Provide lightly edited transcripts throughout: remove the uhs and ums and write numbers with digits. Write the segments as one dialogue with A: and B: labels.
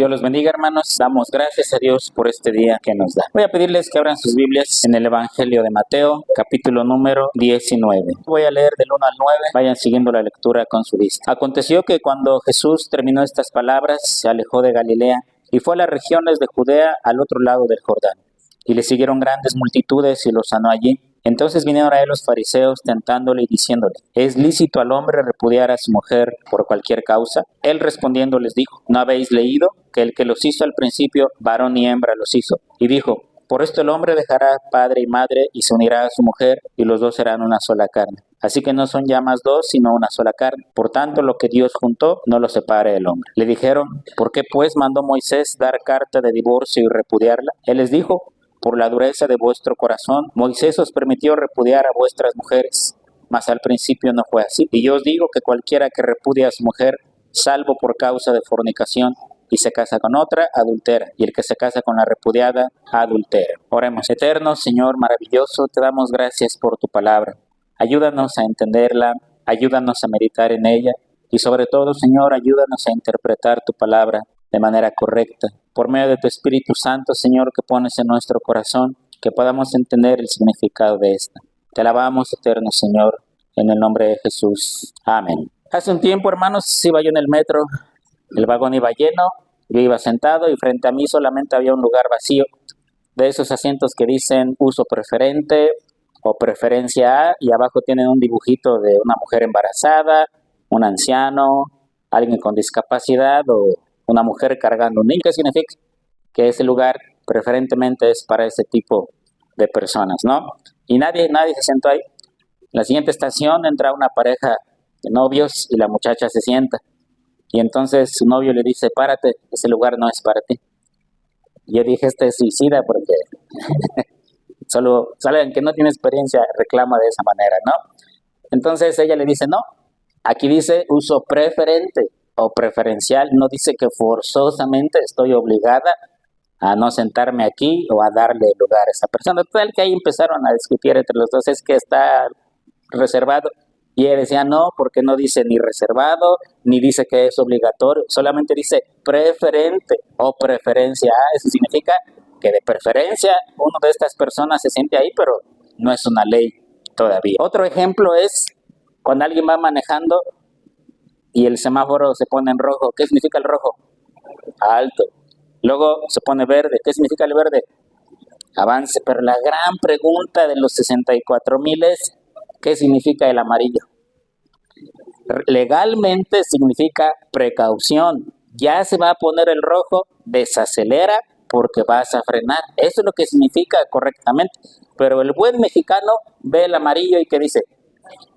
A: Dios los bendiga, hermanos. Damos gracias a Dios por este día que nos da. Voy a pedirles que abran sus Biblias en el Evangelio de Mateo, capítulo número 19. Voy a leer del 1 al 9. Vayan siguiendo la lectura con su vista. Aconteció que cuando Jesús terminó estas palabras, se alejó de Galilea y fue a las regiones de Judea al otro lado del Jordán. Y le siguieron grandes multitudes y lo sanó allí. Entonces vinieron a él los fariseos tentándole y diciéndole: ¿es lícito al hombre repudiar a su mujer por cualquier causa? Él respondiendo les dijo: ¿no habéis leído que el que los hizo al principio, varón y hembra los hizo? Y dijo: por esto el hombre dejará padre y madre y se unirá a su mujer, y los dos serán una sola carne. Así que no son ya más dos, sino una sola carne. Por tanto, lo que Dios juntó, no lo separe el hombre. Le dijeron: ¿por qué pues mandó Moisés dar carta de divorcio y repudiarla? Él les dijo: por la dureza de vuestro corazón, Moisés os permitió repudiar a vuestras mujeres, mas al principio no fue así. Y yo os digo que cualquiera que repudia a su mujer, salvo por causa de fornicación, y se casa con otra, adultera, y el que se casa con la repudiada, adultera. Oremos. Eterno Señor maravilloso, te damos gracias por tu palabra. Ayúdanos a entenderla, ayúdanos a meditar en ella, y sobre todo, Señor, ayúdanos a interpretar tu palabra de manera correcta. Por medio de tu Espíritu Santo, Señor, que pones en nuestro corazón, que podamos entender el significado de esta. Te alabamos, eterno Señor, en el nombre de Jesús. Amén. Hace un tiempo, hermanos, iba yo en el metro, el vagón iba lleno, yo iba sentado y frente a mí solamente había un lugar vacío, de esos asientos que dicen uso preferente o preferencia A, y abajo tienen un dibujito de una mujer embarazada, un anciano, alguien con discapacidad o una mujer cargando un niño. ¿Qué significa? Que ese lugar preferentemente es para ese tipo de personas, ¿no? Y nadie se sentó ahí. En la siguiente estación entra una pareja de novios y la muchacha se sienta. Y entonces su novio le dice: párate, ese lugar no es para ti. Y yo dije: este es suicida, porque solo alguien que no tiene experiencia reclama de esa manera, ¿no? Entonces ella le dice: no, aquí dice uso preferente o preferencial, no dice que forzosamente estoy obligada a no sentarme aquí o a darle lugar a esa persona. Total que ahí empezaron a discutir entre los dos: es que está reservado. Y él decía: no, porque no dice ni reservado, ni dice que es obligatorio, solamente dice preferente o preferencia A. Eso significa que de preferencia uno de estas personas se siente ahí, pero no es una ley todavía. Otro ejemplo es cuando alguien va manejando y el semáforo se pone en rojo. ¿Qué significa el rojo? Alto. Luego se pone verde. ¿Qué significa el verde? Avance. Pero la gran pregunta de los 64,000 es: ¿qué significa el amarillo? Legalmente significa precaución. Ya se va a poner el rojo, desacelera porque vas a frenar. Eso es lo que significa correctamente. Pero el buen mexicano ve el amarillo y ¿qué dice?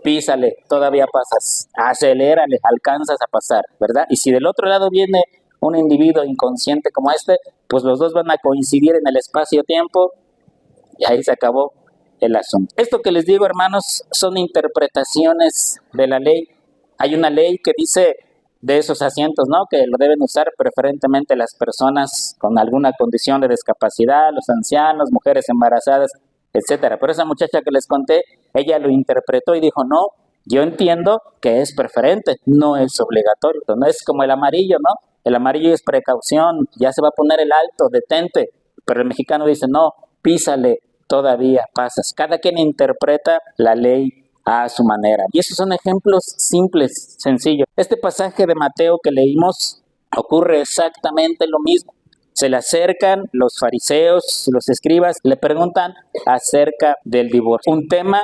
A: Písale, todavía pasas, acelérale, alcanzas a pasar, ¿verdad? Y si del otro lado viene un individuo inconsciente como este, pues los dos van a coincidir en el espacio-tiempo y ahí se acabó el asunto. Esto que les digo, hermanos, son interpretaciones de la ley. Hay una ley que dice de esos asientos, ¿no?, que lo deben usar preferentemente las personas con alguna condición de discapacidad, los ancianos, mujeres embarazadas, etcétera. Pero esa muchacha que les conté, ella lo interpretó y dijo: no, yo entiendo que es preferente, no es obligatorio. No es como el amarillo, ¿no? El amarillo es precaución, ya se va a poner el alto, detente. Pero el mexicano dice: no, písale, todavía pasas. Cada quien interpreta la ley a su manera. Y esos son ejemplos simples, sencillos. Este pasaje de Mateo que leímos ocurre exactamente lo mismo. Se le acercan los fariseos, los escribas, le preguntan acerca del divorcio. Un tema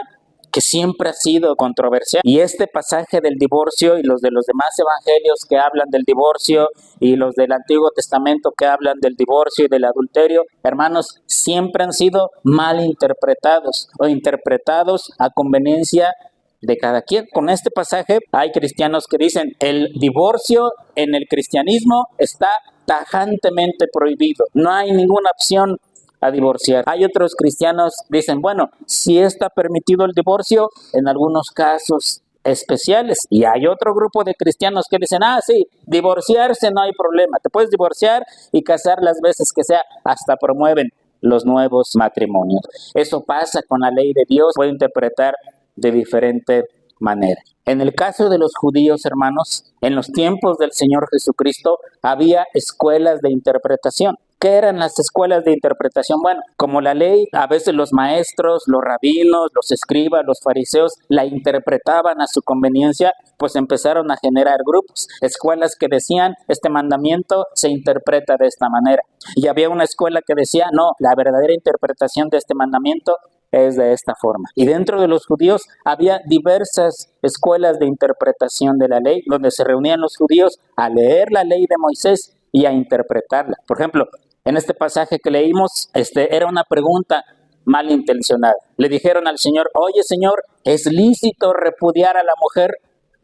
A: que siempre ha sido controversial. Y este pasaje del divorcio y los de los demás evangelios que hablan del divorcio y los del Antiguo Testamento que hablan del divorcio y del adulterio, hermanos, siempre han sido mal interpretados o interpretados a conveniencia de cada quien. Con este pasaje hay cristianos que dicen: el divorcio en el cristianismo está tajantemente prohibido, no hay ninguna opción a divorciar. Hay otros cristianos que dicen: bueno, sí está permitido el divorcio en algunos casos especiales. Y hay otro grupo de cristianos que dicen: sí, divorciarse no hay problema, te puedes divorciar y casar las veces que sea, hasta promueven los nuevos matrimonios. Eso pasa con la ley de Dios, puede interpretar de diferente manera. En el caso de los judíos, hermanos, en los tiempos del Señor Jesucristo había escuelas de interpretación. ¿Qué eran las escuelas de interpretación? Bueno, como la ley, a veces los maestros, los rabinos, los escribas, los fariseos la interpretaban a su conveniencia, pues empezaron a generar grupos, escuelas que decían, este mandamiento se interpreta de esta manera. Y había una escuela que decía, no, la verdadera interpretación de este mandamiento es de esta forma. Y dentro de los judíos había diversas escuelas de interpretación de la ley, donde se reunían los judíos a leer la ley de Moisés y a interpretarla. Por ejemplo, en este pasaje que leímos, era una pregunta malintencionada. Le dijeron al Señor, oye Señor, ¿es lícito repudiar a la mujer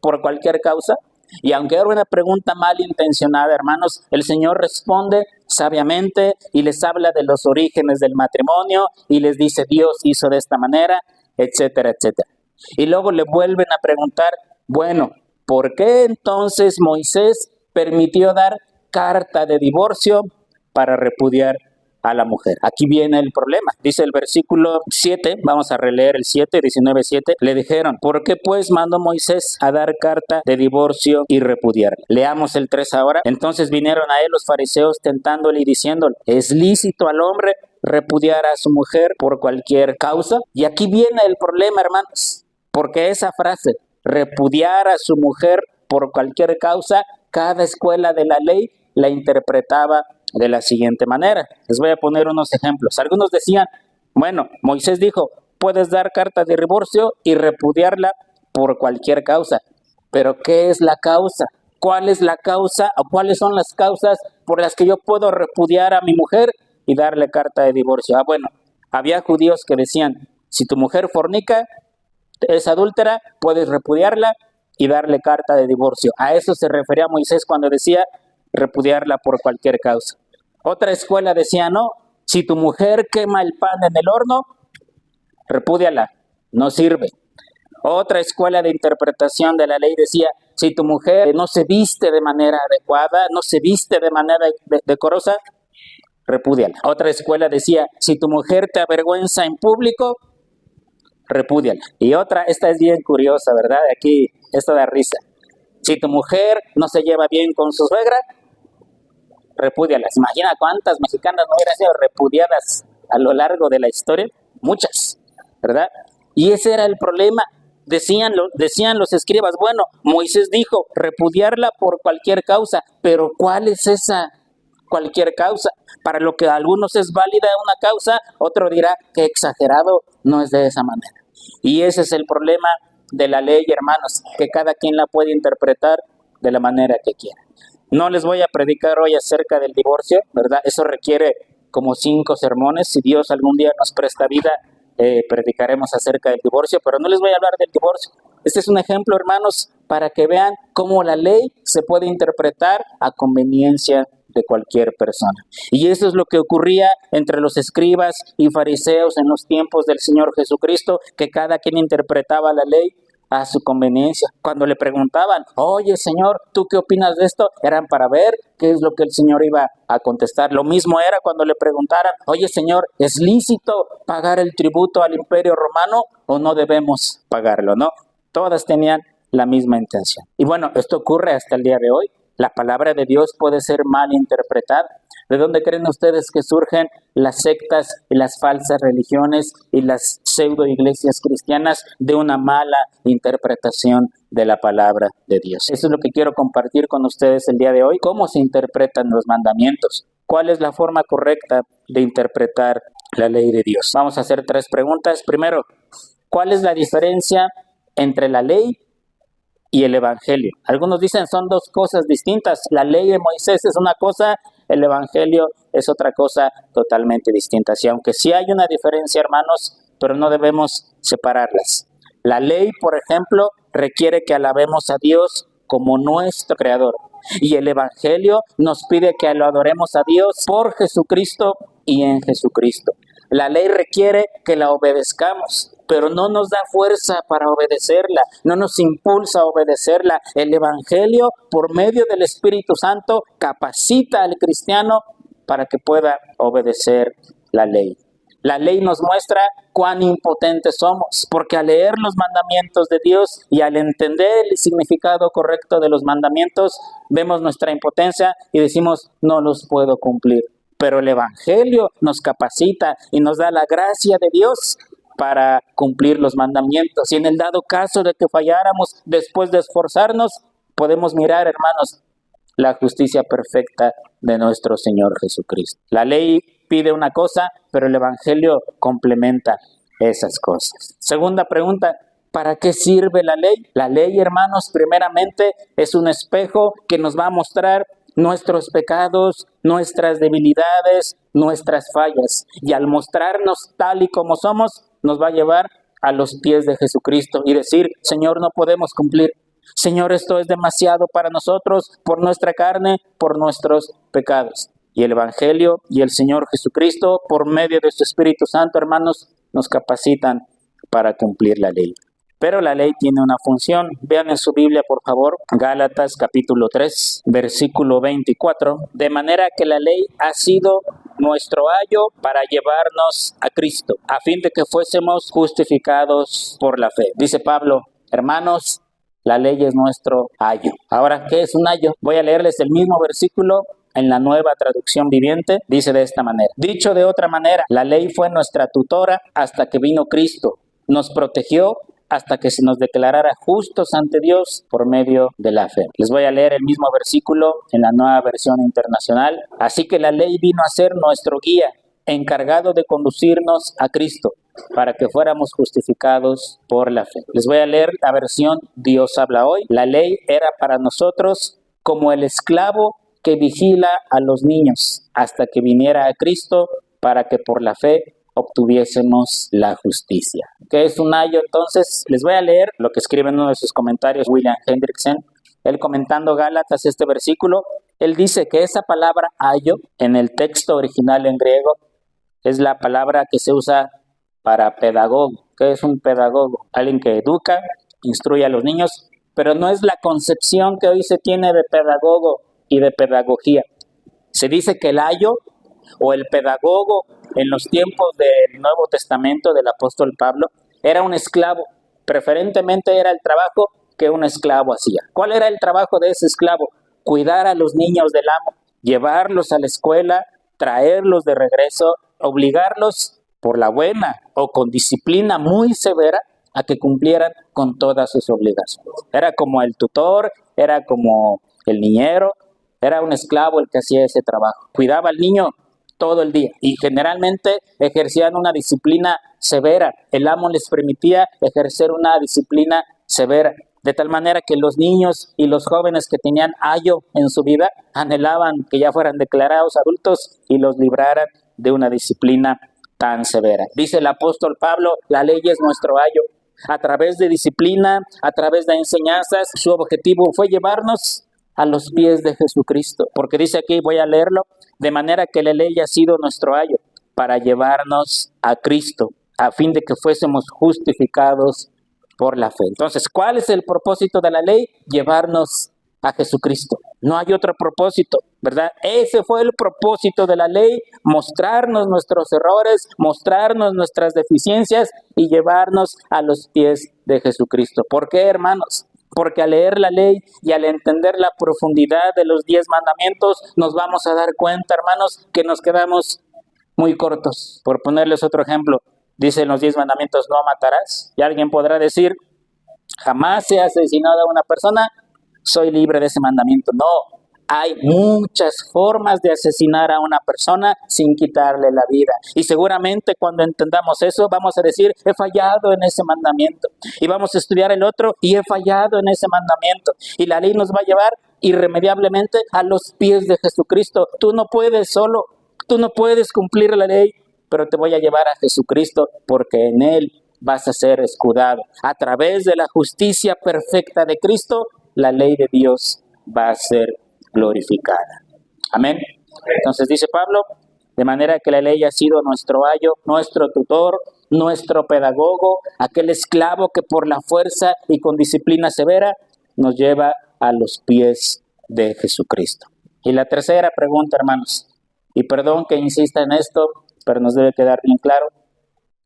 A: por cualquier causa? Y aunque era una pregunta malintencionada, hermanos, el Señor responde sabiamente y les habla de los orígenes del matrimonio y les dice, Dios hizo de esta manera, etcétera, etcétera. Y luego le vuelven a preguntar, bueno, ¿por qué entonces Moisés permitió dar carta de divorcio para repudiar a la mujer? Aquí viene el problema. Dice el versículo 7, vamos a releer el 7, 19:7. Le dijeron, ¿por qué pues mandó Moisés a dar carta de divorcio y repudiarla? Leamos el 3 ahora. Entonces vinieron a él los fariseos tentándole y diciéndole, ¿es lícito al hombre repudiar a su mujer por cualquier causa? Y aquí viene el problema, hermanos, porque esa frase, repudiar a su mujer por cualquier causa, cada escuela de la ley la interpretaba de la siguiente manera. Les voy a poner unos ejemplos. Algunos decían, bueno, Moisés dijo, puedes dar carta de divorcio y repudiarla por cualquier causa. Pero ¿qué es la causa? ¿Cuál es la causa o cuáles son las causas por las que yo puedo repudiar a mi mujer y darle carta de divorcio? Bueno, había judíos que decían, si tu mujer fornica, es adúltera, puedes repudiarla y darle carta de divorcio. A eso se refería Moisés cuando decía repudiarla por cualquier causa. Otra escuela decía, no, si tu mujer quema el pan en el horno, repúdiala, no sirve. Otra escuela de interpretación de la ley decía, si tu mujer no se viste de manera adecuada, no se viste de manera decorosa, repúdiala. Otra escuela decía, si tu mujer te avergüenza en público, repúdiala. Y otra, esta es bien curiosa, ¿verdad? Aquí, esto da risa. Si tu mujer no se lleva bien con su suegra, repúdialas. Imagina cuántas mexicanas no hubieran sido repudiadas a lo largo de la historia. Muchas, ¿verdad? Y ese era el problema. Decían los escribas, bueno, Moisés dijo repudiarla por cualquier causa, pero ¿cuál es esa cualquier causa? Para lo que a algunos es válida una causa, otro dirá que exagerado, no es de esa manera. Y ese es el problema de la ley, hermanos, que cada quien la puede interpretar de la manera que quiera. No les voy a predicar hoy acerca del divorcio, ¿verdad? Eso requiere como 5 sermones. Si Dios algún día nos presta vida, predicaremos acerca del divorcio, pero no les voy a hablar del divorcio. Este es un ejemplo, hermanos, para que vean cómo la ley se puede interpretar a conveniencia de cualquier persona. Y eso es lo que ocurría entre los escribas y fariseos en los tiempos del Señor Jesucristo, que cada quien interpretaba la ley a su conveniencia. Cuando le preguntaban, oye Señor, ¿tú qué opinas de esto? Eran para ver qué es lo que el Señor iba a contestar. Lo mismo era cuando le preguntaran, oye Señor, ¿es lícito pagar el tributo al Imperio Romano o no debemos pagarlo? No, todas tenían la misma intención. Y bueno, esto ocurre hasta el día de hoy. La palabra de Dios puede ser mal interpretada. ¿De dónde creen ustedes que surgen las sectas y las falsas religiones y las pseudo iglesias cristianas? De una mala interpretación de la palabra de Dios. Eso es lo que quiero compartir con ustedes el día de hoy. ¿Cómo se interpretan los mandamientos? ¿Cuál es la forma correcta de interpretar la ley de Dios? Vamos a hacer 3 preguntas. Primero, ¿cuál es la diferencia entre la ley y el evangelio? Algunos dicen son 2 cosas distintas. La ley de Moisés es una cosa, el evangelio es otra cosa totalmente distinta. Y aunque sí hay una diferencia, hermanos, pero no debemos separarlas. La ley, por ejemplo, requiere que alabemos a Dios como nuestro creador. Y el evangelio nos pide que lo adoremos a Dios por Jesucristo y en Jesucristo. La ley requiere que la obedezcamos, pero no nos da fuerza para obedecerla, no nos impulsa a obedecerla. El evangelio, por medio del Espíritu Santo, capacita al cristiano para que pueda obedecer la ley. La ley nos muestra cuán impotentes somos, porque al leer los mandamientos de Dios y al entender el significado correcto de los mandamientos, vemos nuestra impotencia y decimos, no los puedo cumplir. Pero el Evangelio nos capacita y nos da la gracia de Dios para cumplir los mandamientos. Y en el dado caso de que falláramos después de esforzarnos, podemos mirar, hermanos, la justicia perfecta de nuestro Señor Jesucristo. La ley pide una cosa, pero el Evangelio complementa esas cosas. Segunda pregunta, ¿para qué sirve la ley? La ley, hermanos, primeramente es un espejo que nos va a mostrar nuestros pecados, nuestras debilidades, nuestras fallas. Y al mostrarnos tal y como somos, nos va a llevar a los pies de Jesucristo y decir, Señor, no podemos cumplir. Señor, esto es demasiado para nosotros, por nuestra carne, por nuestros pecados. Y el Evangelio y el Señor Jesucristo, por medio de su Espíritu Santo, hermanos, nos capacitan para cumplir la ley. Pero la ley tiene una función. Vean en su Biblia, por favor, Gálatas capítulo 3, versículo 24. De manera que la ley ha sido nuestro ayo para llevarnos a Cristo, a fin de que fuésemos justificados por la fe. Dice Pablo, hermanos, la ley es nuestro ayo. Ahora, ¿qué es un ayo? Voy a leerles el mismo versículo en la Nueva Traducción Viviente. Dice de esta manera. Dicho de otra manera, la ley fue nuestra tutora hasta que vino Cristo. Nos protegió hasta que se nos declarara justos ante Dios por medio de la fe. Les voy a leer el mismo versículo en la Nueva Versión Internacional. Así que la ley vino a ser nuestro guía, encargado de conducirnos a Cristo, para que fuéramos justificados por la fe. Les voy a leer la versión Dios habla hoy. La ley era para nosotros como el esclavo que vigila a los niños hasta que viniera a Cristo para que por la fe obtuviésemos la justicia. ¿Qué es un ayo? Entonces, les voy a leer lo que escribe en uno de sus comentarios William Hendrickson. Él comentando Gálatas este versículo, él dice que esa palabra ayo en el texto original en griego es la palabra que se usa para pedagogo. ¿Qué es un pedagogo? Alguien que educa, instruye a los niños, pero no es la concepción que hoy se tiene de pedagogo y de pedagogía. Se dice que el ayo o el pedagogo en los tiempos del Nuevo Testamento del apóstol Pablo era un esclavo. Preferentemente era el trabajo que un esclavo hacía. ¿Cuál era el trabajo de ese esclavo? Cuidar a los niños del amo, llevarlos a la escuela, traerlos de regreso, obligarlos por la buena o con disciplina muy severa a que cumplieran con todas sus obligaciones. Era como el tutor, era como el niñero, era un esclavo el que hacía ese trabajo. Cuidaba al niño todo el día y generalmente ejercían una disciplina severa. El amo les permitía ejercer una disciplina severa, de tal manera que los niños y los jóvenes que tenían ayo en su vida anhelaban que ya fueran declarados adultos y los libraran de una disciplina tan severa. Dice el apóstol Pablo, la ley es nuestro ayo. A través de disciplina, a través de enseñanzas, su objetivo fue llevarnos a los pies de Jesucristo. Porque dice aquí, voy a leerlo, de manera que la ley ha sido nuestro ayo para llevarnos a Cristo, a fin de que fuésemos justificados por la fe. Entonces, ¿cuál es el propósito de la ley? Llevarnos a Jesucristo. No hay otro propósito, ¿verdad? Ese fue el propósito de la ley, mostrarnos nuestros errores, mostrarnos nuestras deficiencias y llevarnos a los pies de Jesucristo. ¿Por qué, hermanos? Porque al leer la ley y al entender la profundidad de los 10 mandamientos, nos vamos a dar cuenta, hermanos, que nos quedamos muy cortos. Por ponerles otro ejemplo, dicen los 10 mandamientos, no matarás. Y alguien podrá decir, jamás he asesinado a una persona, soy libre de ese mandamiento. No, hay muchas formas de asesinar a una persona sin quitarle la vida. Y seguramente cuando entendamos eso, vamos a decir, he fallado en ese mandamiento. Y vamos a estudiar el otro y he fallado en ese mandamiento. Y la ley nos va a llevar irremediablemente a los pies de Jesucristo. Tú no puedes solo, tú no puedes cumplir la ley, pero te voy a llevar a Jesucristo porque en Él vas a ser escudado. A través de la justicia perfecta de Cristo, la ley de Dios va a ser glorificada. Amén. Entonces dice Pablo, de manera que la ley ha sido nuestro ayo, nuestro tutor, nuestro pedagogo, aquel esclavo que por la fuerza y con disciplina severa nos lleva a los pies de Jesucristo. Y la tercera pregunta, hermanos, y perdón que insista en esto, pero nos debe quedar bien claro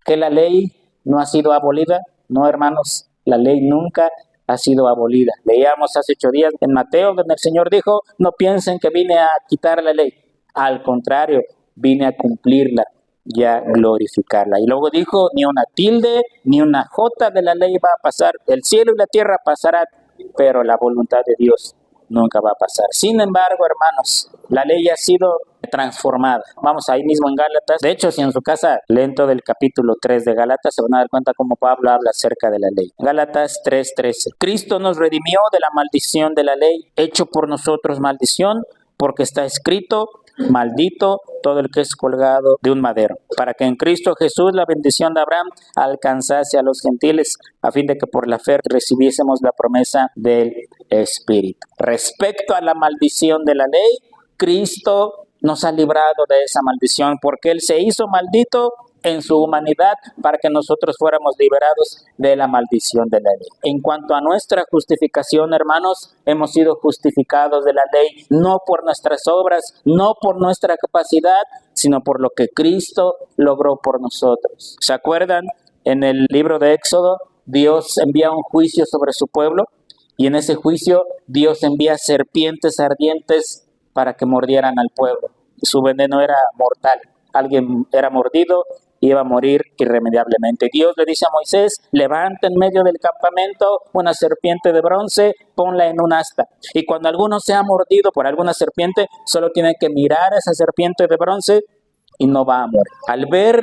A: que la ley no ha sido abolida. No, hermanos, la ley nunca ha sido abolida. Leíamos hace 8 días en Mateo, donde el Señor dijo, no piensen que vine a quitar la ley. Al contrario, vine a cumplirla y a glorificarla. Y luego dijo, ni una tilde, ni una jota de la ley va a pasar. El cielo y la tierra pasarán, pero la voluntad de Dios nunca va a pasar. Sin embargo, hermanos, la ley ha sido transformada. Vamos ahí mismo en Gálatas. De hecho, si en su casa leen todo el capítulo 3 de Gálatas, se van a dar cuenta cómo Pablo habla acerca de la ley. Gálatas 3:13. Cristo nos redimió de la maldición de la ley, hecho por nosotros maldición, porque está escrito, maldito todo el que es colgado de un madero, para que en Cristo Jesús la bendición de Abraham alcanzase a los gentiles, a fin de que por la fe recibiésemos la promesa del Espíritu. Respecto a la maldición de la ley, Cristo nos ha librado de esa maldición, porque Él se hizo maldito en su humanidad para que nosotros fuéramos liberados de la maldición de la ley. En cuanto a nuestra justificación, hermanos, hemos sido justificados de la ley, no por nuestras obras, no por nuestra capacidad, sino por lo que Cristo logró por nosotros. ¿Se acuerdan? En el libro de Éxodo, Dios envía un juicio sobre su pueblo, y en ese juicio Dios envía serpientes ardientes para que mordieran al pueblo. Su veneno era mortal. Alguien era mordido y iba a morir irremediablemente. Dios le dice a Moisés, levanta en medio del campamento una serpiente de bronce, ponla en un asta. Y cuando alguno sea mordido por alguna serpiente, solo tiene que mirar a esa serpiente de bronce y no va a morir. Al ver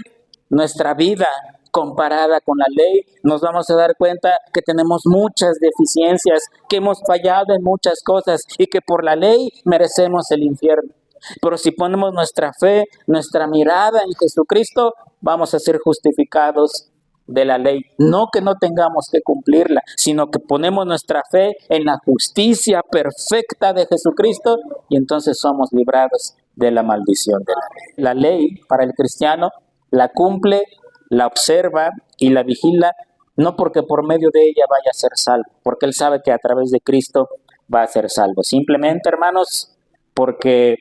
A: nuestra vida comparada con la ley, nos vamos a dar cuenta que tenemos muchas deficiencias, que hemos fallado en muchas cosas y que por la ley merecemos el infierno. Pero si ponemos nuestra fe, nuestra mirada en Jesucristo, vamos a ser justificados de la ley. No que no tengamos que cumplirla, sino que ponemos nuestra fe en la justicia perfecta de Jesucristo y entonces somos librados de la maldición de la ley. La ley para el cristiano la cumple, la observa y la vigila, no porque por medio de ella vaya a ser salvo, porque él sabe que a través de Cristo va a ser salvo. Simplemente, hermanos, porque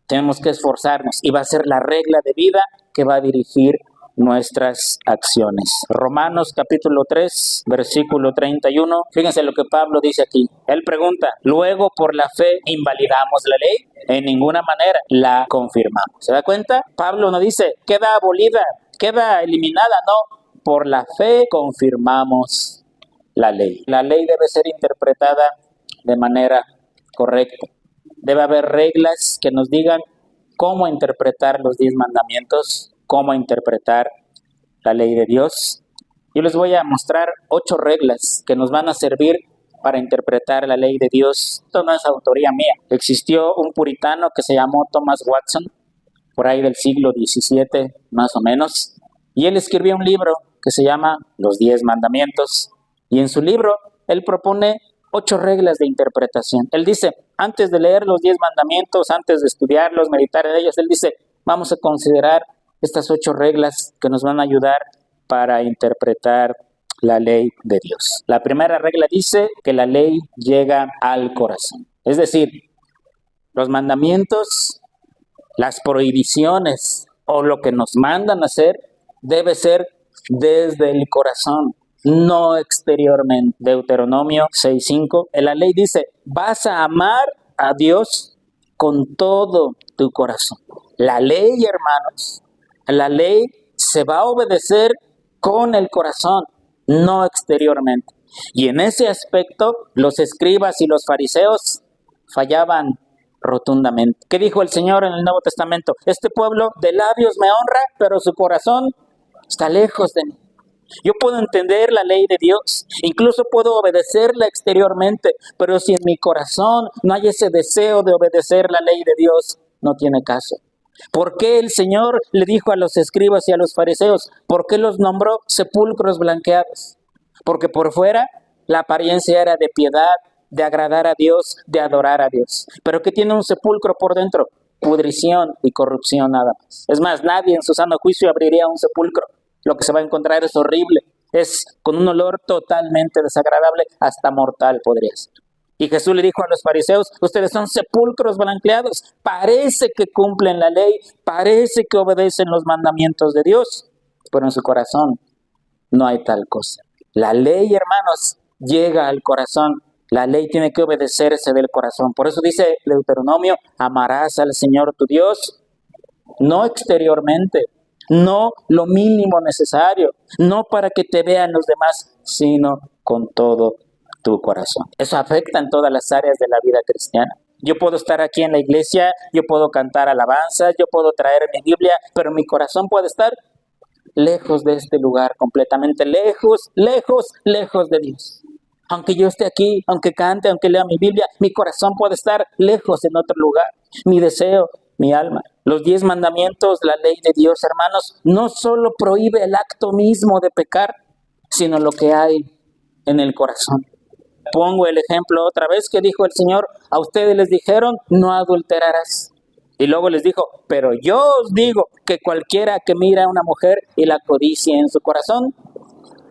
A: tenemos que esforzarnos y va a ser la regla de vida que va a dirigir nuestras acciones. Romanos capítulo 3, versículo 31. Fíjense lo que Pablo dice aquí. Él pregunta, ¿luego por la fe invalidamos la ley? En ninguna manera la confirmamos. ¿Se da cuenta? Pablo no dice, queda abolida, queda eliminada. No, por la fe confirmamos la ley. La ley debe ser interpretada de manera correcta. Debe haber reglas que nos digan cómo interpretar los 10 mandamientos, cómo interpretar la ley de Dios. Yo les voy a mostrar 8 reglas que nos van a servir para interpretar la ley de Dios. Esto no es autoría mía. Existió un puritano que se llamó Thomas Watson, por ahí del siglo XVII más o menos, y él escribió un libro que se llama Los 10 Mandamientos, y en su libro él propone 8 reglas de interpretación. Él dice, antes de leer los 10 mandamientos, antes de estudiarlos, meditar en ellos, él dice, vamos a considerar estas 8 reglas que nos van a ayudar para interpretar la ley de Dios. La primera regla dice que la ley llega al corazón. Es decir, los mandamientos, las prohibiciones o lo que nos mandan a hacer debe ser desde el corazón, no exteriormente. Deuteronomio 6:5, la ley dice, vas a amar a Dios con todo tu corazón. La ley, hermanos, la ley se va a obedecer con el corazón, no exteriormente. Y en ese aspecto, los escribas y los fariseos fallaban rotundamente. ¿Qué dijo el Señor en el Nuevo Testamento? Este pueblo de labios me honra, pero su corazón está lejos de mí. Yo puedo entender la ley de Dios, incluso puedo obedecerla exteriormente, pero si en mi corazón no hay ese deseo de obedecer la ley de Dios, no tiene caso. ¿Por qué el Señor le dijo a los escribas y a los fariseos? ¿Por qué los nombró sepulcros blanqueados? Porque por fuera la apariencia era de piedad, de agradar a Dios, de adorar a Dios. Pero ¿qué tiene un sepulcro por dentro? Pudrición y corrupción nada más. Es más, nadie en su sano juicio abriría un sepulcro. Lo que se va a encontrar es horrible, es con un olor totalmente desagradable, hasta mortal podría ser. Y Jesús le dijo a los fariseos, ustedes son sepulcros blanqueados, parece que cumplen la ley, parece que obedecen los mandamientos de Dios, pero en su corazón no hay tal cosa. La ley, hermanos, llega al corazón. La ley tiene que obedecerse del corazón. Por eso dice Deuteronomio, amarás al Señor tu Dios, no exteriormente, no lo mínimo necesario, no para que te vean los demás, sino con todo tu corazón. Eso afecta en todas las áreas de la vida cristiana. Yo puedo estar aquí en la iglesia, yo puedo cantar alabanzas, yo puedo traer mi Biblia, pero mi corazón puede estar lejos de este lugar, completamente lejos, lejos, lejos de Dios. Aunque yo esté aquí, aunque cante, aunque lea mi Biblia, mi corazón puede estar lejos en otro lugar. Mi deseo, mi alma. Los 10 mandamientos, la ley de Dios, hermanos, no solo prohíbe el acto mismo de pecar, sino lo que hay en el corazón. Pongo el ejemplo otra vez que dijo el Señor, a ustedes les dijeron, no adulterarás. Y luego les dijo, pero yo os digo que cualquiera que mira a una mujer y la codicia en su corazón,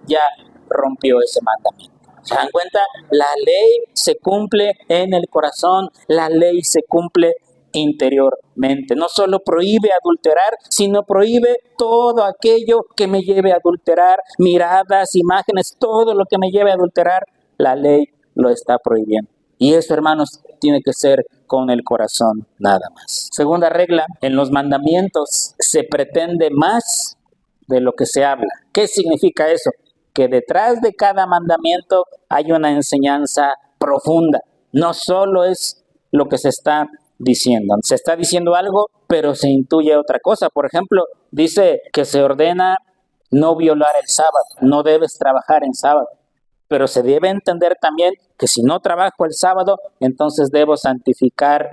A: ya rompió ese mandamiento. ¿Se dan cuenta? La ley se cumple en el corazón, la ley se cumple interiormente. No solo prohíbe adulterar, sino prohíbe todo aquello que me lleve a adulterar, miradas, imágenes, todo lo que me lleve a adulterar, la ley lo está prohibiendo. Y eso, hermanos, tiene que ser con el corazón nada más. Segunda regla, en los mandamientos se pretende más de lo que se habla. ¿Qué significa eso? Que detrás de cada mandamiento hay una enseñanza profunda. No solo es lo que se está diciendo. Se está diciendo algo, pero se intuye otra cosa. Por ejemplo, dice que se ordena no violar el sábado, no debes trabajar en sábado. Pero se debe entender también que si no trabajo el sábado, entonces debo santificar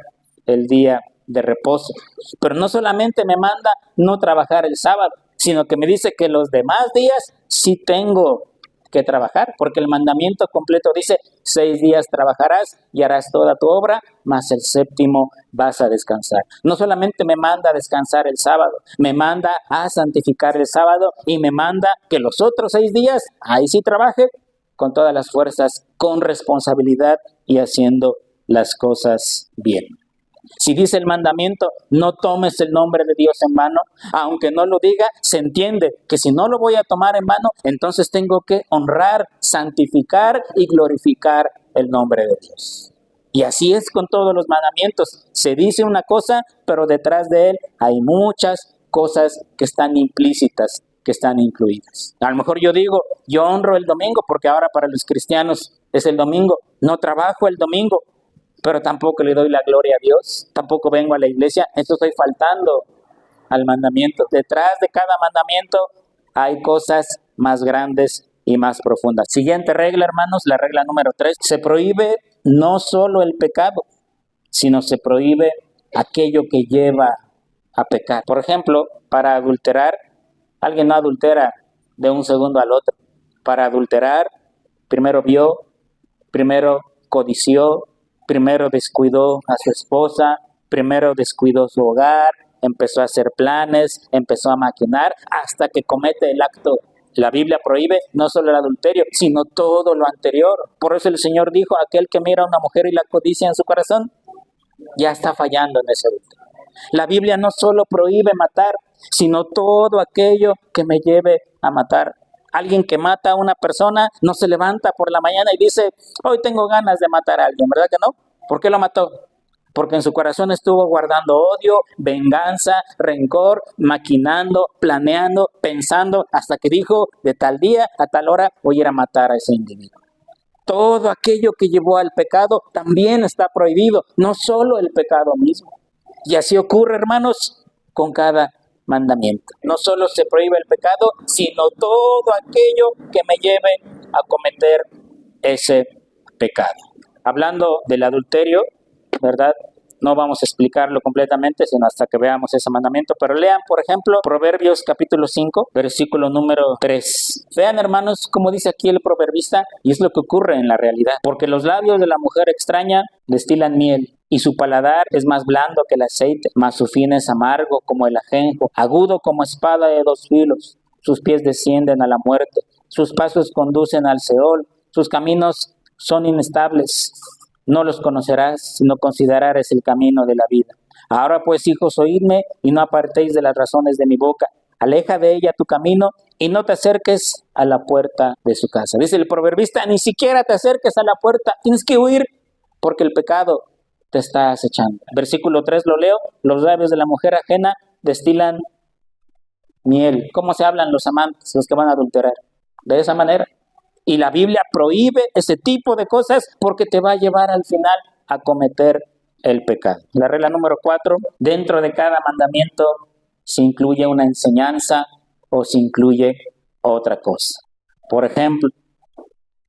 A: el día de reposo. Pero no solamente me manda no trabajar el sábado, sino que me dice que los demás días sí tengo que trabajar, porque el mandamiento completo dice, 6 días trabajarás y harás toda tu obra, mas el 7º vas a descansar. No solamente me manda a descansar el sábado, me manda a santificar el sábado y me manda que los otros 6 días, ahí sí trabaje, con todas las fuerzas, con responsabilidad y haciendo las cosas bien. Si dice el mandamiento, no tomes el nombre de Dios en vano, aunque no lo diga, se entiende que si no lo voy a tomar en vano, entonces tengo que honrar, santificar y glorificar el nombre de Dios. Y así es con todos los mandamientos. Se dice una cosa, pero detrás de él hay muchas cosas que están implícitas, que están incluidas. A lo mejor yo digo, yo honro el domingo porque ahora para los cristianos es el domingo. No trabajo el domingo, pero tampoco le doy la gloria a Dios. Tampoco vengo a la iglesia. Entonces estoy faltando al mandamiento. Detrás de cada mandamiento hay cosas más grandes y más profundas. Siguiente regla, hermanos, la regla número 3. Se prohíbe no solo el pecado, sino se prohíbe aquello que lleva a pecar. Por ejemplo, para adulterar, alguien no adultera de un segundo al otro. Para adulterar, primero vio, primero codició, primero descuidó a su esposa, primero descuidó su hogar, empezó a hacer planes, empezó a maquinar, hasta que comete el acto. La Biblia prohíbe no solo el adulterio, sino todo lo anterior. Por eso el Señor dijo, aquel que mira a una mujer y la codicia en su corazón, ya está fallando en ese adulterio. La Biblia no solo prohíbe matar, sino todo aquello que me lleve a matar. Alguien que mata a una persona no se levanta por la mañana y dice, hoy tengo ganas de matar a alguien, ¿verdad que no? ¿Por qué lo mató? Porque en su corazón estuvo guardando odio, venganza, rencor, maquinando, planeando, pensando, hasta que dijo, de tal día a tal hora voy a ir a matar a ese individuo. Todo aquello que llevó al pecado también está prohibido, no solo el pecado mismo. Y así ocurre, hermanos, con cada mandamiento. No solo se prohíbe el pecado, sino todo aquello que me lleve a cometer ese pecado. Hablando del adulterio, ¿verdad? No vamos a explicarlo completamente, sino hasta que veamos ese mandamiento. Pero lean, por ejemplo, Proverbios capítulo 5, versículo número 3. Vean, hermanos, cómo dice aquí el proverbista, y es lo que ocurre en la realidad. Porque los labios de la mujer extraña destilan miel, y su paladar es más blando que el aceite, mas su fin es amargo como el ajenjo, agudo como espada de 2 filos. Sus pies descienden a la muerte, sus pasos conducen al Seol, sus caminos son inestables. no los conocerás si no considerares el camino de la vida. Ahora pues, hijos, oídme y no apartéis de las razones de mi boca. Aleja de ella tu camino y no te acerques a la puerta de su casa. Dice el proverbista, ni siquiera te acerques a la puerta, tienes que huir porque el pecado te está acechando. Versículo 3 lo leo, los labios de la mujer ajena destilan miel. ¿Cómo se hablan los amantes, los que van a adulterar? De esa manera. Y la Biblia prohíbe ese tipo de cosas porque te va a llevar al final a cometer el pecado. La regla número 4, dentro de cada mandamiento se incluye una enseñanza o se incluye otra cosa. Por ejemplo,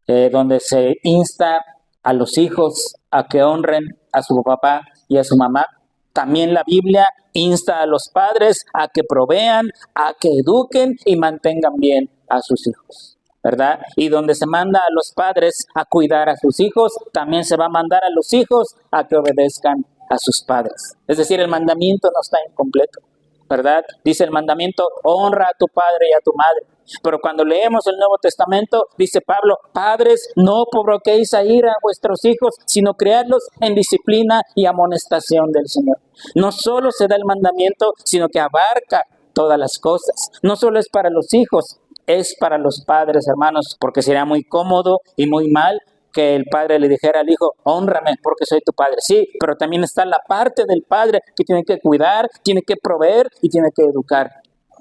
A: donde se insta a los hijos a que honren a su papá y a su mamá, también la Biblia insta a los padres a que provean, a que eduquen y mantengan bien a sus hijos, ¿verdad? Y donde se manda a los padres a cuidar a sus hijos, también se va a mandar a los hijos a que obedezcan a sus padres. Es decir, el mandamiento no está incompleto, ¿verdad? Dice el mandamiento, honra a tu padre y a tu madre. Pero cuando leemos el Nuevo Testamento, dice Pablo, padres, no provoquéis a ira a vuestros hijos, sino criadlos en disciplina y amonestación del Señor. No solo se da el mandamiento, sino que abarca todas las cosas. No solo es para los hijos, es para los padres, hermanos, porque sería muy cómodo y muy mal que el padre le dijera al hijo, hónrame porque soy tu padre. Sí, pero también está la parte del padre que tiene que cuidar, tiene que proveer y tiene que educar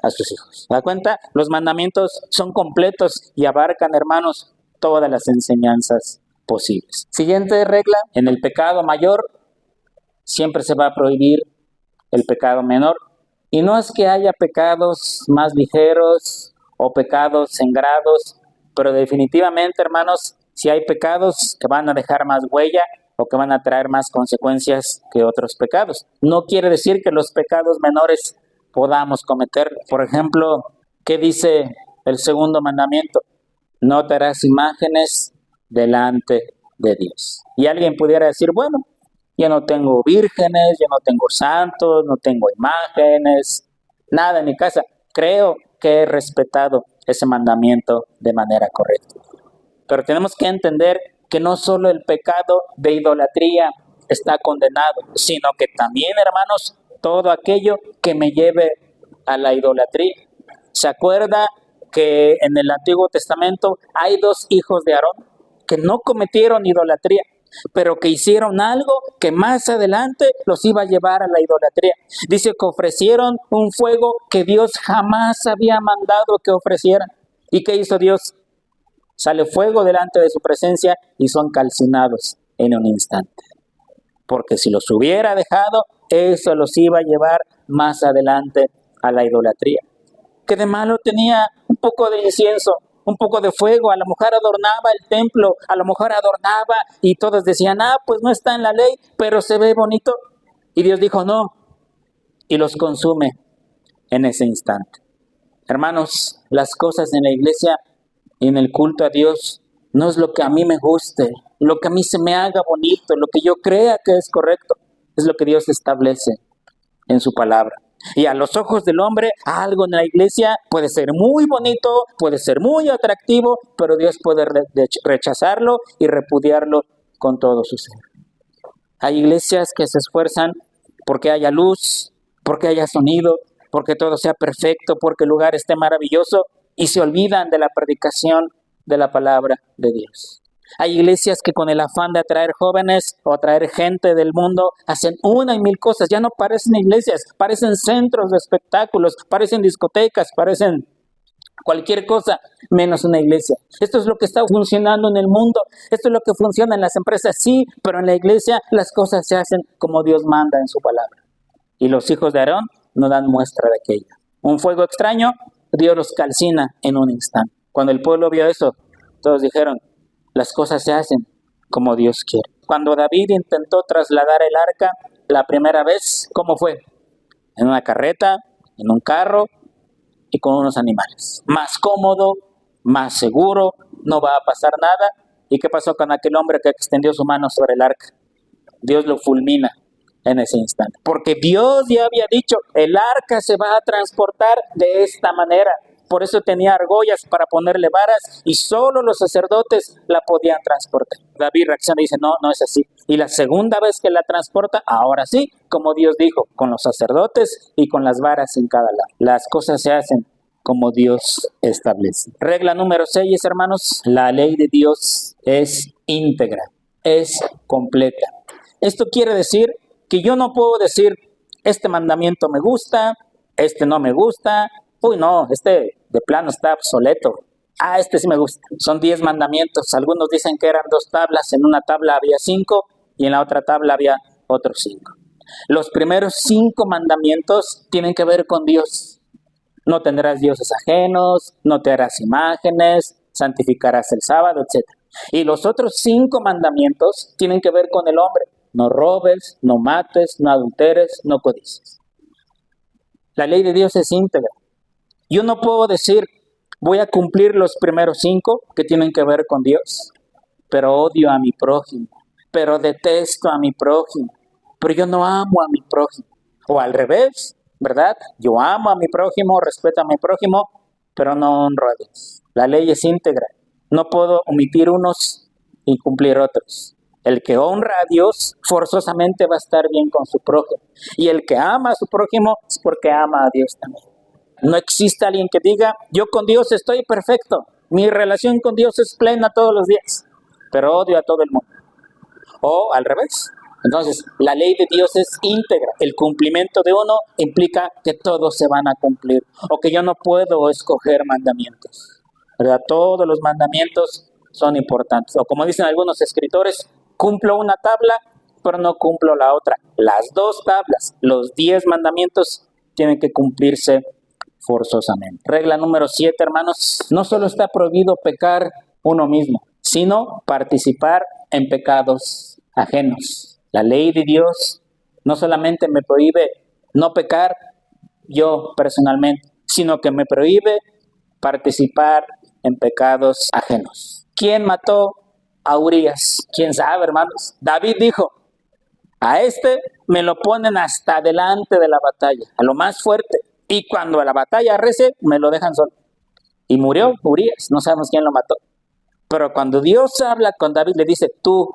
A: a sus hijos. ¿Se da cuenta? Los mandamientos son completos y abarcan, hermanos, todas las enseñanzas posibles. Siguiente regla, en el pecado mayor siempre se va a prohibir el pecado menor. Y no es que haya pecados más ligeros o pecados en grados, pero definitivamente, hermanos, si hay pecados que van a dejar más huella o que van a traer más consecuencias que otros pecados. No quiere decir que los pecados menores podamos cometer. Por ejemplo, ¿qué dice el segundo mandamiento? No te harás imágenes delante de Dios. Y alguien pudiera decir, bueno, yo no tengo vírgenes, yo no tengo santos, no tengo imágenes, nada en mi casa. Creo que he respetado ese mandamiento de manera correcta. Pero tenemos que entender que no solo el pecado de idolatría está condenado, sino que también, hermanos, todo aquello que me lleve a la idolatría. ¿Se acuerda que en el Antiguo Testamento hay 2 hijos de Aarón que no cometieron idolatría, pero que hicieron algo que más adelante los iba a llevar a la idolatría? Dice que ofrecieron un fuego que Dios jamás había mandado que ofrecieran. ¿Y qué hizo Dios? Sale fuego delante de su presencia y son calcinados en un instante. Porque si los hubiera dejado, eso los iba a llevar más adelante a la idolatría. ¿Qué de malo tenía un poco de incienso, un poco de fuego? A lo mejor adornaba el templo, a lo mejor adornaba y todos decían, pues no está en la ley, pero se ve bonito. Y Dios dijo, no, y los consume en ese instante. Hermanos, las cosas en la iglesia y en el culto a Dios no es lo que a mí me guste, lo que a mí se me haga bonito, lo que yo crea que es correcto, es lo que Dios establece en su palabra. Y a los ojos del hombre, algo en la iglesia puede ser muy bonito, puede ser muy atractivo, pero Dios puede rechazarlo y repudiarlo con todo su ser. Hay iglesias que se esfuerzan porque haya luz, porque haya sonido, porque todo sea perfecto, porque el lugar esté maravilloso, y se olvidan de la predicación de la palabra de Dios. Hay iglesias que con el afán de atraer jóvenes o atraer gente del mundo hacen una y mil cosas. Ya no parecen iglesias, parecen centros de espectáculos, parecen discotecas, parecen cualquier cosa menos una iglesia. Esto es lo que está funcionando en el mundo, esto es lo que funciona en las empresas, sí, pero en la iglesia las cosas se hacen como Dios manda en su palabra. Y los hijos de Aarón no dan muestra de aquello. Un fuego extraño, Dios los calcina en un instante. Cuando el pueblo vio eso, todos dijeron, las cosas se hacen como Dios quiere. Cuando David intentó trasladar el arca la primera vez, ¿cómo fue? En una carreta, en un carro y con unos animales. Más cómodo, más seguro, no va a pasar nada. ¿Y qué pasó con aquel hombre que extendió su mano sobre el arca? Dios lo fulmina en ese instante. Porque Dios ya había dicho, el arca se va a transportar de esta manera. Por eso tenía argollas para ponerle varas y solo los sacerdotes la podían transportar. David reacciona y dice, no, no es así. Y la segunda vez que la transporta, ahora sí, como Dios dijo, con los sacerdotes y con las varas en cada lado. Las cosas se hacen como Dios establece. Regla número 6, hermanos, la ley de Dios es íntegra, es completa. Esto quiere decir que yo no puedo decir, este mandamiento me gusta, este no me gusta, uy no, este de plano está obsoleto, este sí me gusta. Son 10 mandamientos, algunos dicen que eran 2 tablas, en una tabla había 5 y en la otra tabla había otros 5. Los primeros 5 mandamientos tienen que ver con Dios. No tendrás dioses ajenos, no te harás imágenes, santificarás el sábado, etc. Y los otros 5 mandamientos tienen que ver con el hombre. No robes, no mates, no adulteres, no codicies. La ley de Dios es íntegra. Yo no puedo decir, voy a cumplir los primeros 5 que tienen que ver con Dios, pero odio a mi prójimo, pero detesto a mi prójimo, pero yo no amo a mi prójimo. O al revés, ¿verdad? Yo amo a mi prójimo, respeto a mi prójimo, pero no honro a Dios. La ley es íntegra. No puedo omitir unos y cumplir otros. El que honra a Dios forzosamente va a estar bien con su prójimo. Y el que ama a su prójimo es porque ama a Dios también. No existe alguien que diga, yo con Dios estoy perfecto. Mi relación con Dios es plena todos los días, pero odio a todo el mundo. O al revés. Entonces, la ley de Dios es íntegra. El cumplimiento de uno implica que todos se van a cumplir. O que yo no puedo escoger mandamientos, ¿verdad? Todos los mandamientos son importantes. O como dicen algunos escritores, cumplo una tabla, pero no cumplo la otra. Las 2 tablas, los 10 mandamientos, tienen que cumplirse forzosamente. Regla número 7, hermanos. No solo está prohibido pecar uno mismo, sino participar en pecados ajenos. La ley de Dios no solamente me prohíbe no pecar yo personalmente, sino que me prohíbe participar en pecados ajenos. ¿Quién mató a Urías? ¿Quién sabe, hermanos? David dijo, a este me lo ponen hasta delante de la batalla, a lo más fuerte, y cuando a la batalla rece, me lo dejan solo. Y murió Urías, no sabemos quién lo mató. Pero cuando Dios habla con David, le dice, tú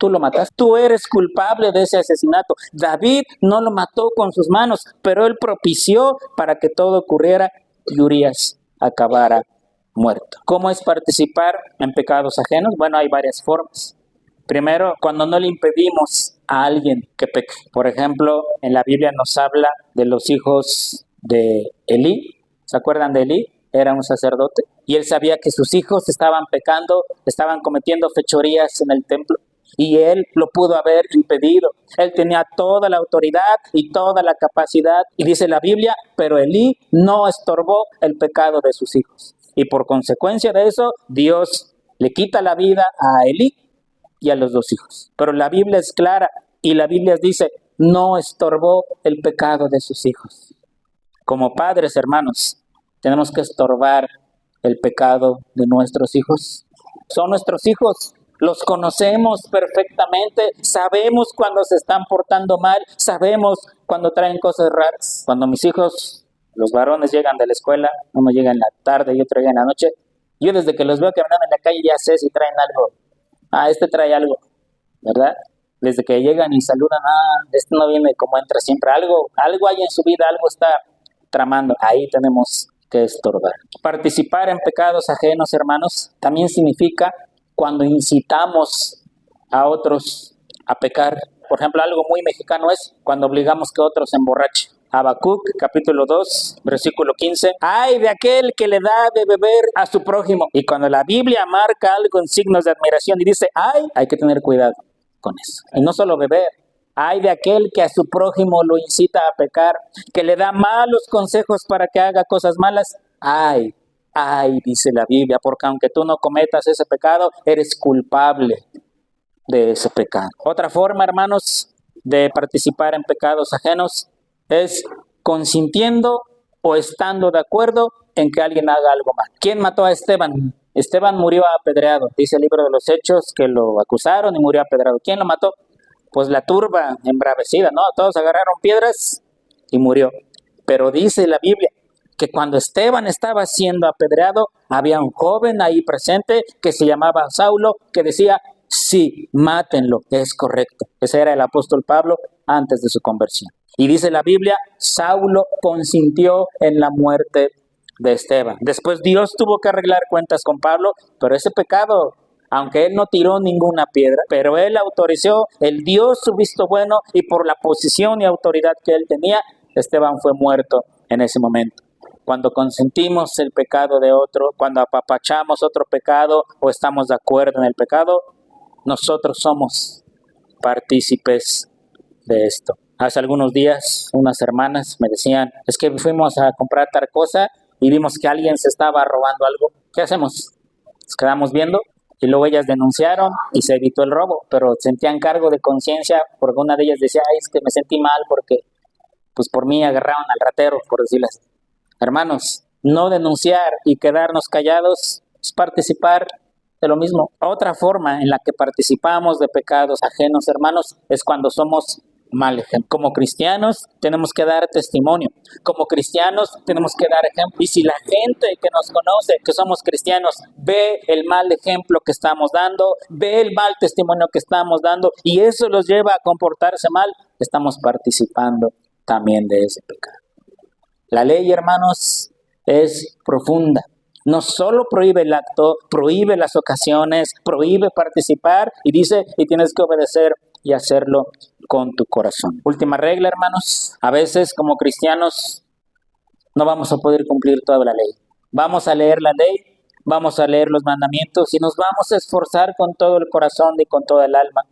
A: lo mataste, tú eres culpable de ese asesinato. David no lo mató con sus manos, pero él propició para que todo ocurriera y Urías acabara muerto. ¿Cómo es participar en pecados ajenos? Bueno, hay varias formas. Primero, cuando no le impedimos a alguien que peque. Por ejemplo, en la Biblia nos habla de los hijos de Elí. ¿Se acuerdan de Elí? Era un sacerdote y él sabía que sus hijos estaban pecando, estaban cometiendo fechorías en el templo. Y él lo pudo haber impedido. Él tenía toda la autoridad y toda la capacidad. Y dice la Biblia, pero Elí no estorbó el pecado de sus hijos. Y por consecuencia de eso, Dios le quita la vida a Elí y a los 2 hijos. Pero la Biblia es clara y la Biblia dice, no estorbó el pecado de sus hijos. Como padres, hermanos, tenemos que estorbar el pecado de nuestros hijos. Son nuestros hijos. Los conocemos perfectamente, sabemos cuando se están portando mal, sabemos cuando traen cosas raras. Cuando mis hijos, los varones, llegan de la escuela, uno llega en la tarde y otro llega en la noche, yo desde que los veo caminando en la calle ya sé si traen algo. Este trae algo, ¿verdad? Desde que llegan y saludan, este no viene como entra siempre, algo hay en su vida, algo está tramando. Ahí tenemos que estorbar. Participar en pecados ajenos, hermanos, también significa cuando incitamos a otros a pecar. Por ejemplo, algo muy mexicano es cuando obligamos que otros se emborrachen. Habacuc, capítulo 2, versículo 15. ¡Ay de aquel que le da de beber a su prójimo! Y cuando la Biblia marca algo en signos de admiración y dice, ¡ay! Hay que tener cuidado con eso. Y no solo beber. ¡Ay de aquel que a su prójimo lo incita a pecar! Que le da malos consejos para que haga cosas malas. ¡Ay! Ay, dice la Biblia, porque aunque tú no cometas ese pecado, eres culpable de ese pecado. Otra forma, hermanos, de participar en pecados ajenos es consintiendo o estando de acuerdo en que alguien haga algo mal. ¿Quién mató a Esteban? Esteban murió apedreado. Dice el libro de los Hechos que lo acusaron y murió apedreado. ¿Quién lo mató? Pues la turba embravecida, ¿no? Todos agarraron piedras y murió. Pero dice la Biblia que cuando Esteban estaba siendo apedreado, había un joven ahí presente que se llamaba Saulo, que decía, sí, mátenlo, es correcto. Ese era el apóstol Pablo antes de su conversión. Y dice la Biblia, Saulo consintió en la muerte de Esteban. Después Dios tuvo que arreglar cuentas con Pablo, pero ese pecado, aunque él no tiró ninguna piedra, pero él autorizó, él dio su visto bueno y por la posición y autoridad que él tenía, Esteban fue muerto en ese momento. Cuando consentimos el pecado de otro, cuando apapachamos otro pecado o estamos de acuerdo en el pecado, nosotros somos partícipes de esto. Hace algunos días unas hermanas me decían, es que fuimos a comprar tal cosa y vimos que alguien se estaba robando algo. ¿Qué hacemos? Nos quedamos viendo y luego ellas denunciaron y se evitó el robo, pero sentían cargo de conciencia porque una de ellas decía, ay, es que me sentí mal porque pues por mí agarraron al ratero, por decirlo así. Hermanos, no denunciar y quedarnos callados es participar de lo mismo. Otra forma en la que participamos de pecados ajenos, hermanos, es cuando somos mal ejemplo. Como cristianos tenemos que dar testimonio. Como cristianos tenemos que dar ejemplo. Y si la gente que nos conoce, que somos cristianos, ve el mal ejemplo que estamos dando, ve el mal testimonio que estamos dando, y eso los lleva a comportarse mal, estamos participando también de ese pecado. La ley, hermanos, es profunda. No solo prohíbe el acto, prohíbe las ocasiones, prohíbe participar y dice, y tienes que obedecer y hacerlo con tu corazón. Última regla, hermanos, a veces como cristianos no vamos a poder cumplir toda la ley. Vamos a leer la ley, vamos a leer los mandamientos y nos vamos a esforzar con todo el corazón y con toda el alma.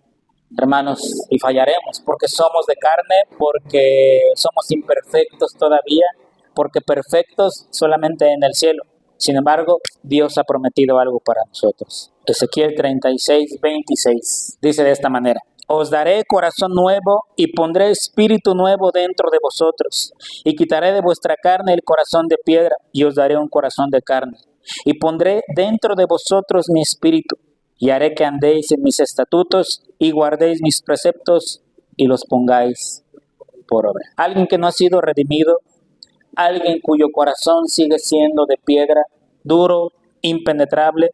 A: Hermanos, y fallaremos porque somos de carne, porque somos imperfectos todavía, porque perfectos solamente en el cielo. Sin embargo, Dios ha prometido algo para nosotros. Ezequiel 36:26 dice de esta manera: os daré corazón nuevo y pondré espíritu nuevo dentro de vosotros, y quitaré de vuestra carne el corazón de piedra, y os daré un corazón de carne, y pondré dentro de vosotros mi espíritu, y haré que andéis en mis estatutos y guardéis mis preceptos y los pongáis por obra. Alguien que no ha sido redimido, alguien cuyo corazón sigue siendo de piedra, duro, impenetrable,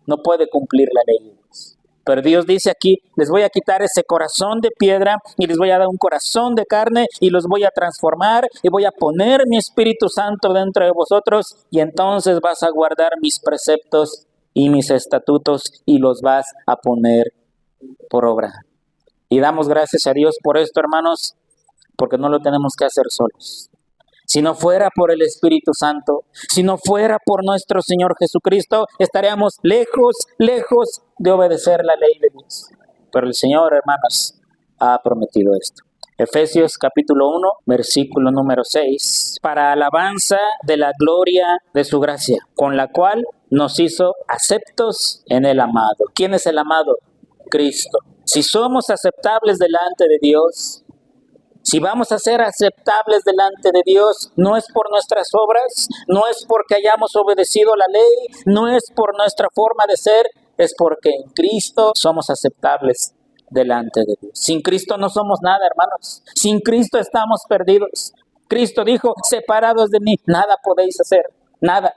A: no puede cumplir la ley de Dios. Pero Dios dice aquí, les voy a quitar ese corazón de piedra y les voy a dar un corazón de carne y los voy a transformar y voy a poner mi Espíritu Santo dentro de vosotros y entonces vas a guardar mis preceptos y mis estatutos y los vas a poner por obra. Y damos gracias a Dios por esto, hermanos, porque no lo tenemos que hacer solos. Si no fuera por el Espíritu Santo, si no fuera por nuestro Señor Jesucristo, estaríamos lejos de obedecer la ley de Dios. Pero el Señor, hermanos, ha prometido esto. Efesios capítulo 1, versículo número 6, para alabanza de la gloria de su gracia, con la cual nos hizo aceptos en el amado. ¿Quién es el amado? Cristo. Si somos aceptables delante de Dios, si vamos a ser aceptables delante de Dios, no es por nuestras obras, no es porque hayamos obedecido la ley, no es por nuestra forma de ser, es porque en Cristo somos aceptables delante de Dios. Sin Cristo no somos nada, hermanos. Sin Cristo estamos perdidos. Cristo dijo, separados de mí, nada podéis hacer, nada.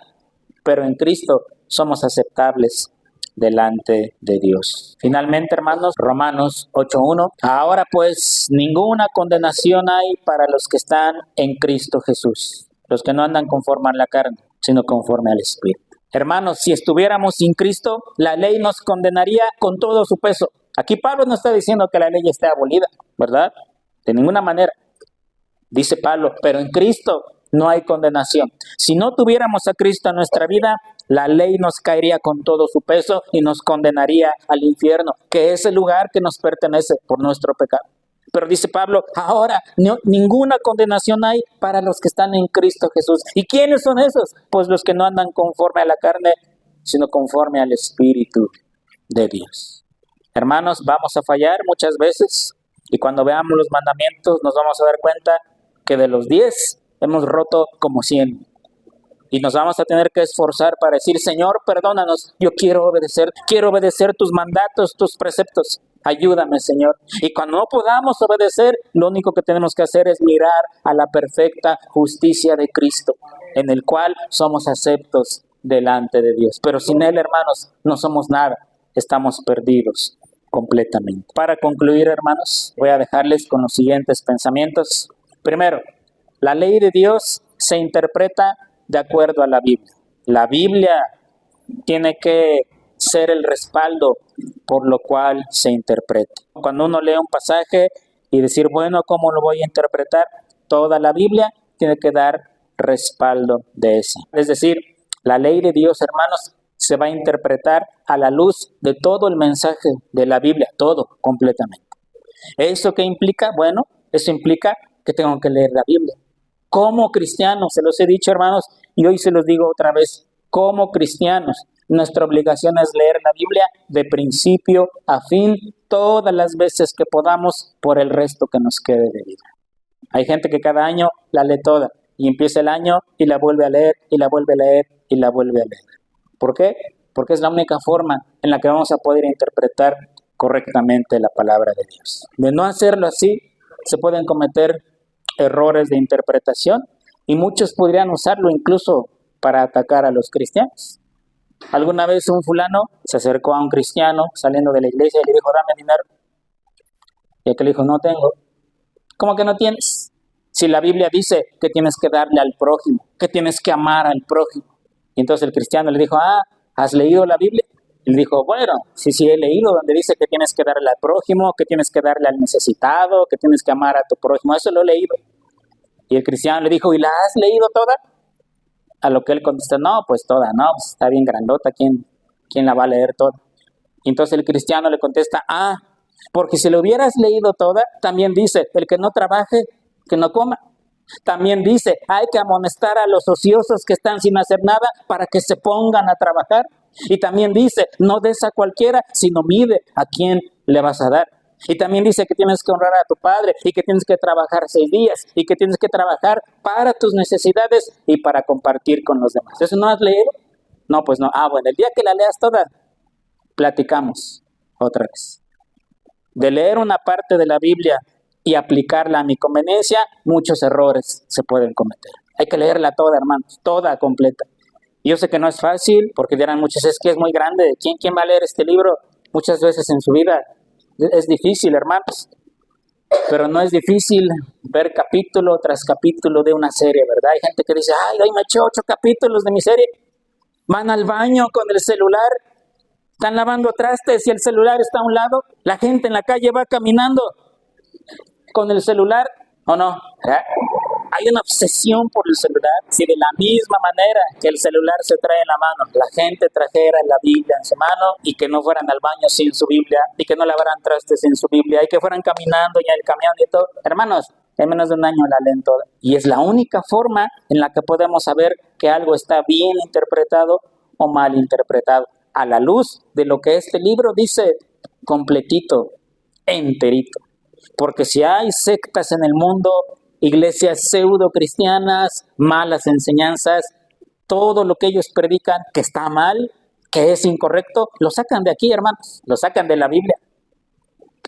A: Pero en Cristo somos aceptables delante de Dios. Finalmente, hermanos, Romanos 8:1, ahora pues ninguna condenación hay para los que están en Cristo Jesús, los que no andan conforme a la carne, sino conforme al Espíritu. Hermanos, si estuviéramos sin Cristo, la ley nos condenaría con todo su peso. Aquí Pablo no está diciendo que la ley esté abolida, ¿verdad? De ninguna manera. Dice Pablo, pero en Cristo no hay condenación. Si no tuviéramos a Cristo en nuestra vida, la ley nos caería con todo su peso y nos condenaría al infierno, que es el lugar que nos pertenece por nuestro pecado. Pero dice Pablo, ahora ninguna condenación hay para los que están en Cristo Jesús. ¿Y quiénes son esos? Pues los que no andan conforme a la carne, sino conforme al Espíritu de Dios. Hermanos, vamos a fallar muchas veces y cuando veamos los mandamientos nos vamos a dar cuenta que de los 10 hemos roto como 100. Y nos vamos a tener que esforzar para decir, Señor, perdónanos, yo quiero obedecer tus mandatos, tus preceptos. Ayúdame, Señor. Y cuando no podamos obedecer, lo único que tenemos que hacer es mirar a la perfecta justicia de Cristo, en el cual somos aceptos delante de Dios. Pero sin Él, hermanos, no somos nada. Estamos perdidos completamente. Para concluir, hermanos, voy a dejarles con los siguientes pensamientos. Primero, la ley de Dios se interpreta de acuerdo a la Biblia. La Biblia tiene que ser el respaldo por lo cual se interpreta. Cuando uno lee un pasaje y decir, bueno, ¿cómo lo voy a interpretar? Toda la Biblia tiene que dar respaldo de eso. Es decir, la ley de Dios, hermanos, se va a interpretar a la luz de todo el mensaje de la Biblia, todo, completamente. ¿Eso qué implica? Bueno, eso implica que tengo que leer la Biblia. Como cristianos, se los he dicho, hermanos, y hoy se los digo otra vez, como cristianos, nuestra obligación es leer la Biblia de principio a fin, todas las veces que podamos, por el resto que nos quede de vida. Hay gente que cada año la lee toda, y empieza el año y la vuelve a leer, y la vuelve a leer, y la vuelve a leer. ¿Por qué? Porque es la única forma en la que vamos a poder interpretar correctamente la palabra de Dios. De no hacerlo así, se pueden cometer errores de interpretación y muchos podrían usarlo incluso para atacar a los cristianos. Alguna vez un fulano se acercó a un cristiano saliendo de la iglesia y le dijo, dame dinero. Y aquel le dijo, no tengo. ¿Cómo que no tienes? Si la Biblia dice que tienes que darle al prójimo, que tienes que amar al prójimo. Y entonces el cristiano le dijo, ¿has leído la Biblia? Y le dijo, bueno, sí he leído donde dice que tienes que darle al prójimo, que tienes que darle al necesitado, que tienes que amar a tu prójimo. Eso lo he leído. Y el cristiano le dijo, ¿y la has leído toda? A lo que él contestó, no, pues toda, no, pues está bien grandota, ¿quién la va a leer toda? Y entonces el cristiano le contesta, porque si lo hubieras leído toda, también dice, el que no trabaje, que no coma. También dice, hay que amonestar a los ociosos que están sin hacer nada para que se pongan a trabajar. Y también dice, no des a cualquiera, sino mide a quién le vas a dar. Y también dice que tienes que honrar a tu padre y que tienes que trabajar 6 días y que tienes que trabajar para tus necesidades y para compartir con los demás. ¿Eso no has leído? No, pues no. Bueno, el día que la leas toda, platicamos otra vez. De leer una parte de la Biblia y aplicarla a mi conveniencia, muchos errores se pueden cometer. Hay que leerla toda, hermanos, toda completa. Yo sé que no es fácil, porque dirán muchos, es que es muy grande. ¿Quién va a leer este libro? Muchas veces en su vida es difícil, hermanos. Pero no es difícil ver capítulo tras capítulo de una serie, ¿verdad? Hay gente que dice, hoy me eché 8 capítulos de mi serie. Van al baño con el celular, están lavando trastes y el celular está a un lado. La gente en la calle va caminando con el celular, ¿o no? Hay una obsesión por el celular. Si de la misma manera que el celular se trae en la mano, la gente trajera la Biblia en su mano y que no fueran al baño sin su Biblia y que no lavaran trastes sin su Biblia y que fueran caminando y en el camión y todo. Hermanos, en menos de un año la leen toda. Y es la única forma en la que podemos saber que algo está bien interpretado o mal interpretado. A la luz de lo que este libro dice completito, enterito. Porque si hay sectas en el mundo, iglesias pseudo cristianas, malas enseñanzas, todo lo que ellos predican que está mal, que es incorrecto, lo sacan de aquí, hermanos, lo sacan de la Biblia.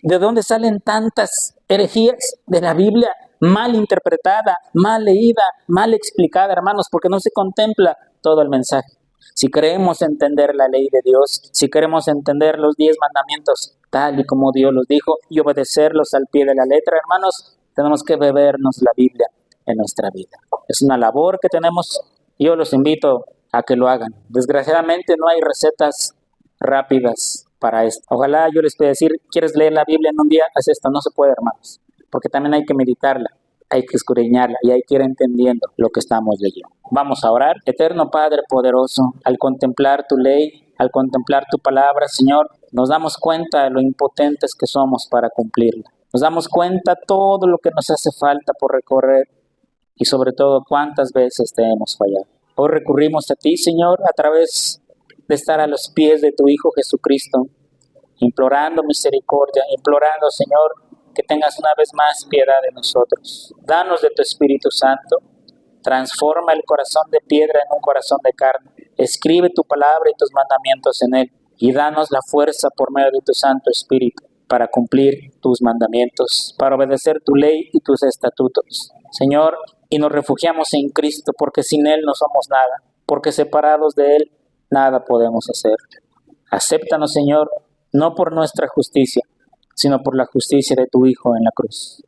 A: ¿De dónde salen tantas herejías? De la Biblia, mal interpretada, mal leída, mal explicada, hermanos, porque no se contempla todo el mensaje. Si queremos entender la ley de Dios, si queremos entender los 10 mandamientos tal y como Dios los dijo y obedecerlos al pie de la letra, hermanos, tenemos que bebernos la Biblia en nuestra vida. Es una labor que tenemos. Yo los invito a que lo hagan. Desgraciadamente no hay recetas rápidas para esto. Ojalá yo les pueda decir, ¿quieres leer la Biblia en un día? Haz esto. No se puede, hermanos, porque también hay que meditarla, hay que escudriñarla y hay que ir entendiendo lo que estamos leyendo. Vamos a orar. Eterno Padre poderoso, al contemplar tu ley, al contemplar tu palabra, Señor, nos damos cuenta de lo impotentes que somos para cumplirla. Nos damos cuenta todo lo que nos hace falta por recorrer y sobre todo cuántas veces te hemos fallado. Hoy recurrimos a ti, Señor, a través de estar a los pies de tu Hijo Jesucristo, implorando misericordia, implorando, Señor, que tengas una vez más piedad de nosotros. Danos de tu Espíritu Santo, transforma el corazón de piedra en un corazón de carne. Escribe tu palabra y tus mandamientos en él y danos la fuerza por medio de tu Santo Espíritu para cumplir tus mandamientos, para obedecer tu ley y tus estatutos. Señor, y nos refugiamos en Cristo porque sin Él no somos nada, porque separados de Él nada podemos hacer. Acéptanos, Señor, no por nuestra justicia, sino por la justicia de tu Hijo en la cruz.